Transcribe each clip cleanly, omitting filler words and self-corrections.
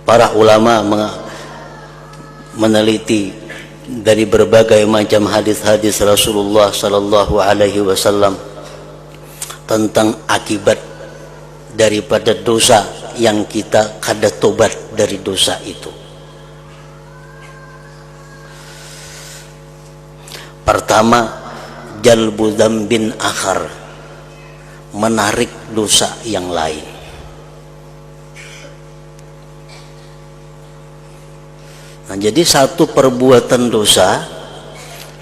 para ulama meneliti dari berbagai macam hadis-hadis Rasulullah sallallahu alaihi wasallam tentang akibat daripada dosa yang kita kada tobat dari dosa itu. Pertama, jalbu dzambin akhar, menarik dosa yang lain. Nah, jadi satu perbuatan dosa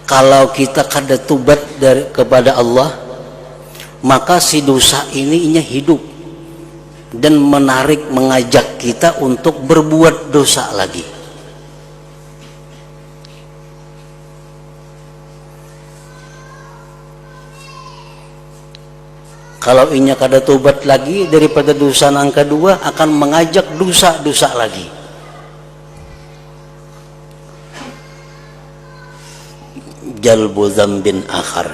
kalau kita kada tobat kepada Allah, maka si dosa ini hidup dan menarik, mengajak kita untuk berbuat dosa lagi. Kalau inya kada tobat lagi daripada dosa yang kedua, akan mengajak dosa-dosa lagi. Jalbu dzambin akhar.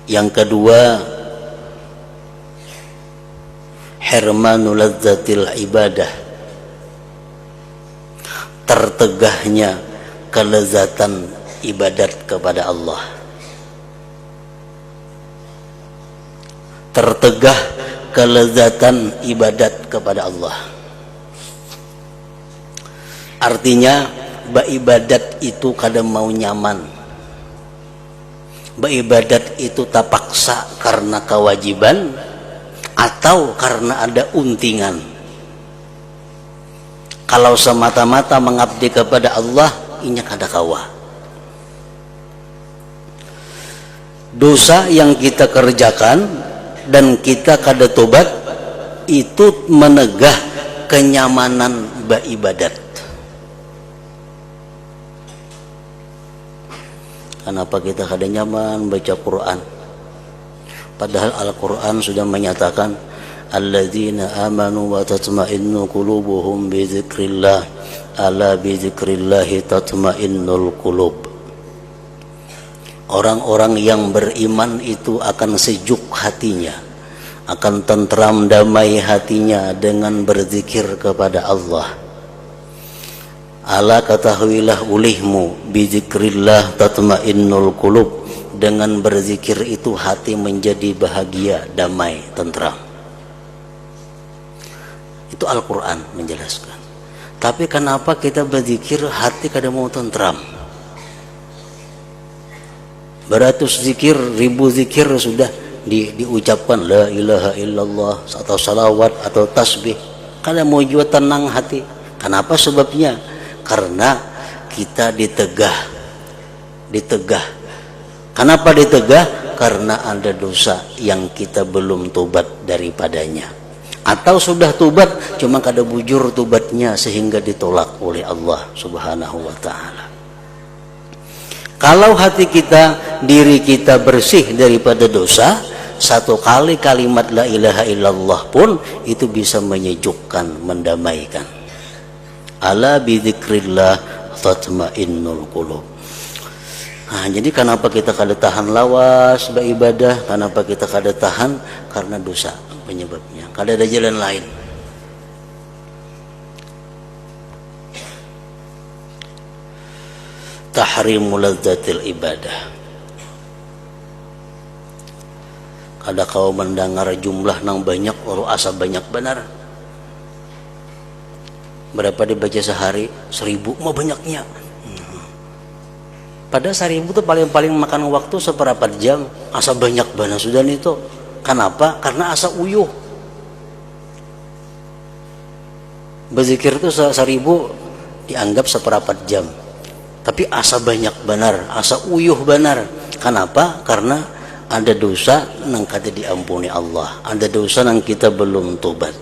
Yang kedua, hirmanu lazzatil ibadah, tertegahnya kelezatan ibadat kepada Allah. Tertegah kelezatan ibadat kepada Allah. Artinya beribadat itu kadang mau nyaman, beribadat itu tak paksa karena kewajiban atau karena ada untingan. Kalau semata-mata mengabdi kepada Allah, inya kada kawa. Dosa yang kita kerjakan dan kita kada tobat itu menegah kenyamanan beribadat. Kenapa kita kada nyaman baca Quran? Padahal Al-Quran sudah menyatakan alladzina amanu wa tatma'innu qulubuhum bi dzikrillah ala bi dzikrillahi tatma'innul qulub. Orang-orang yang beriman itu akan sejuk hatinya, akan tentram damai hatinya dengan berzikir kepada Allah. Ala ketahuilah ulihmu bizikrillah tatmainnul qulub, dengan berzikir itu hati menjadi bahagia, damai, tentram. Itu Al-Quran menjelaskan. Tapi kenapa kita berzikir hati kada mau tentram? Beratus zikir, ribu zikir sudah diucapkan la ilaha illallah atau salawat atau tasbih, kada mau juga tenang hati. Kenapa sebabnya? Karena kita ditegah. Kenapa ditegah? Karena ada dosa yang kita belum tobat daripadanya, atau sudah tobat cuma kada bujur tobatnya sehingga ditolak oleh Allah Subhanahu wa ta'ala. Kalau hati kita, diri kita bersih daripada dosa, satu kali kalimat la ilaha illallah pun itu bisa menyejukkan, mendamaikan. Ala bidzikrillah tatmainnul qulub. Nah, jadi kenapa kita kada tahan lawas beribadah? Kenapa kita kada tahan? Karena dosa penyebabnya. Kada ada jalan lain. Tahrimu lazzatil ibadah. Kada kau mendengar jumlah nang banyak, orang asa banyak benar. Berapa dibaca sehari? 1000, mau banyaknya. Pada 1000 itu paling makan waktu seberapa jam, asa banyak banget sudah itu. Kenapa? Karena asa uyuh. Berzikir itu 1000 dianggap seberapa jam, tapi asa banyak benar, asa uyuh benar. Kenapa? Karena ada dosa nang kada diampuni Allah, ada dosa nang kita belum tobat.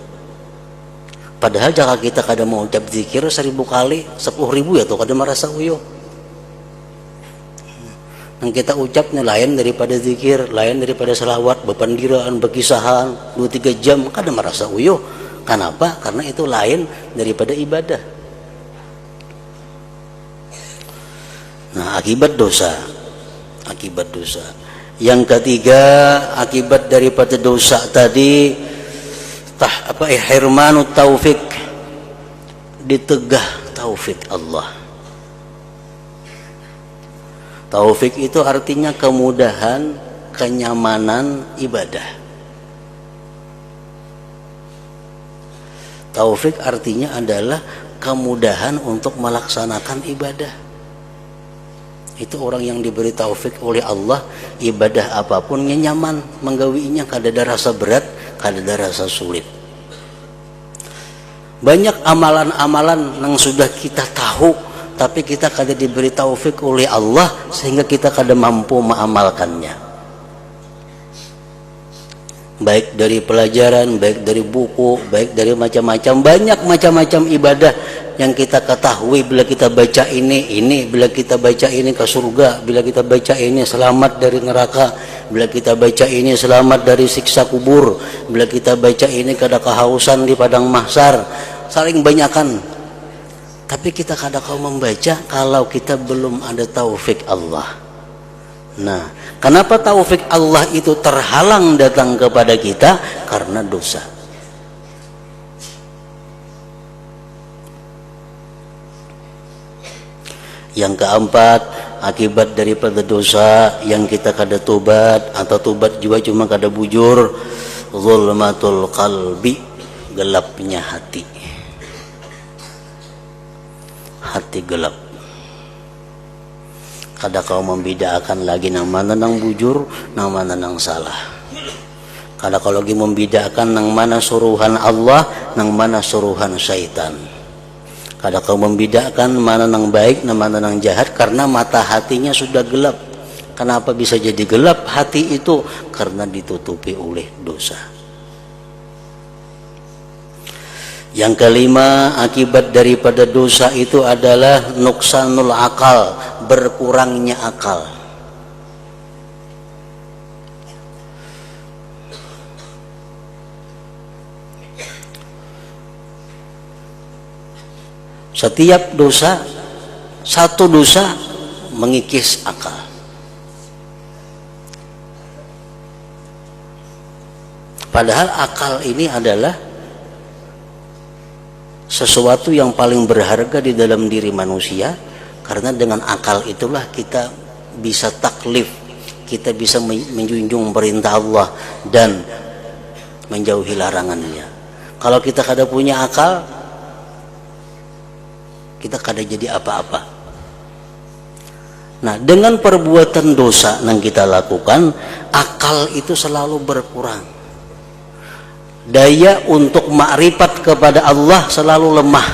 Padahal jika kita kada mau ucap zikir 1000 kali, 10.000 ya tuh kada merasa uyuh. Yang kita ucapnya lain daripada zikir, lain daripada selawat, bepandiraan, berkisahan 2-3 jam, kada merasa uyuh. Kenapa? Karena itu lain daripada ibadah. Nah, akibat dosa Yang ketiga, akibat daripada dosa tadi hirmanut taufik, ditegah taufik Allah. Taufik itu artinya kemudahan, kenyamanan ibadah. Taufik artinya adalah kemudahan untuk melaksanakan ibadah. Itu orang yang diberi taufik oleh Allah, ibadah apapun nyaman menggawinya, kada ada rasa berat, kada ada rasa sulit. Banyak amalan-amalan yang sudah kita tahu, tapi kita kada diberi taufik oleh Allah sehingga kita kada mampu mengamalkannya. Baik dari pelajaran, baik dari buku, baik dari macam-macam, banyak macam-macam ibadah yang kita ketahui. Bila kita baca ini, bila kita baca ini ke surga, bila kita baca ini selamat dari neraka, bila kita baca ini selamat dari siksa kubur, bila kita baca ini kada kehausan di padang mahsyar, saling banyakan. Tapi kita kada kau membaca kalau kita belum ada taufik Allah. Nah, kenapa taufik Allah itu terhalang datang kepada kita? Karena dosa. Yang keempat, akibat daripada dosa yang kita kada tobat, atau tobat juga cuma kada bujur, zulmatul qalbi, gelapnya hati. Hati gelap. Kada kau membedakan lagi nang mana nang bujur, nang mana nang salah. Kada kau lagi membedakan nang mana suruhan Allah, nang mana suruhan syaitan. Kada kau membedakan mana nang baik, nang mana nang jahat, karena mata hatinya sudah gelap. Kenapa bisa jadi gelap hati itu? Karena ditutupi oleh dosa. Yang kelima, akibat daripada dosa itu adalah nuksanul akal, berkurangnya akal. Setiap dosa, satu dosa mengikis akal. Padahal akal ini adalah sesuatu yang paling berharga di dalam diri manusia, karena dengan akal itulah kita bisa taklif, kita bisa menjunjung perintah Allah dan menjauhi larangannya. Kalau kita kada punya akal, kita kada jadi apa-apa. Nah, dengan perbuatan dosa yang kita lakukan, akal itu selalu berkurang. Daya untuk makrifat kepada Allah selalu lemah.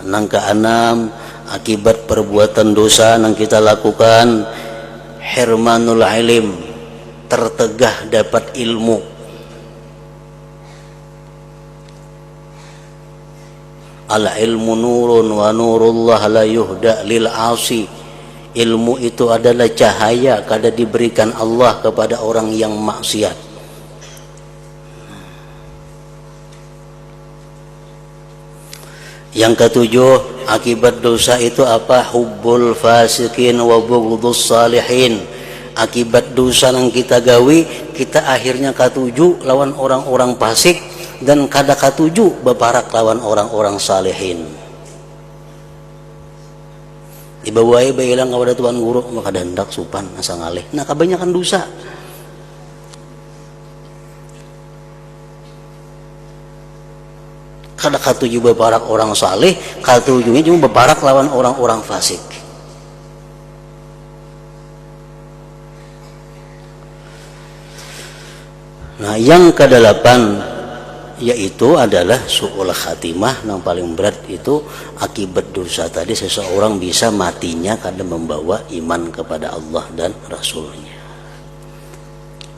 Nang keenam, akibat perbuatan dosa yang kita lakukan, hirmanul ilm, tertegah dapat ilmu. Al ilmu nurun wa nurullah la yuhda lil asi. Ilmu itu adalah cahaya kada diberikan Allah kepada orang yang maksiat. Yang ketujuh, akibat dosa itu apa? Hubbul fasikin wa bughdus salihin. Akibat dosa yang kita gawi, kita akhirnya katuju lawan orang-orang fasik, dan kada katuju beparak lawan orang-orang salihin. Dibawai bailang kepada tuan guru, maka hendak supan asa ngalih. Nah, kebanyakan dosa. Kada katuju beparak orang saleh, katujunya cuma beparak lawan orang-orang fasik. Nah, yang kedelapan yaitu adalah su'ul khatimah. Yang paling berat itu akibat dosa tadi seseorang bisa matinya karena membawa iman kepada Allah dan Rasulnya.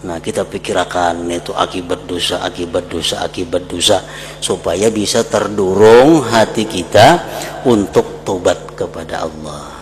Nah, kita pikirkan itu akibat dosa, akibat dosa, akibat dosa, supaya bisa terdorong hati kita untuk tobat kepada Allah.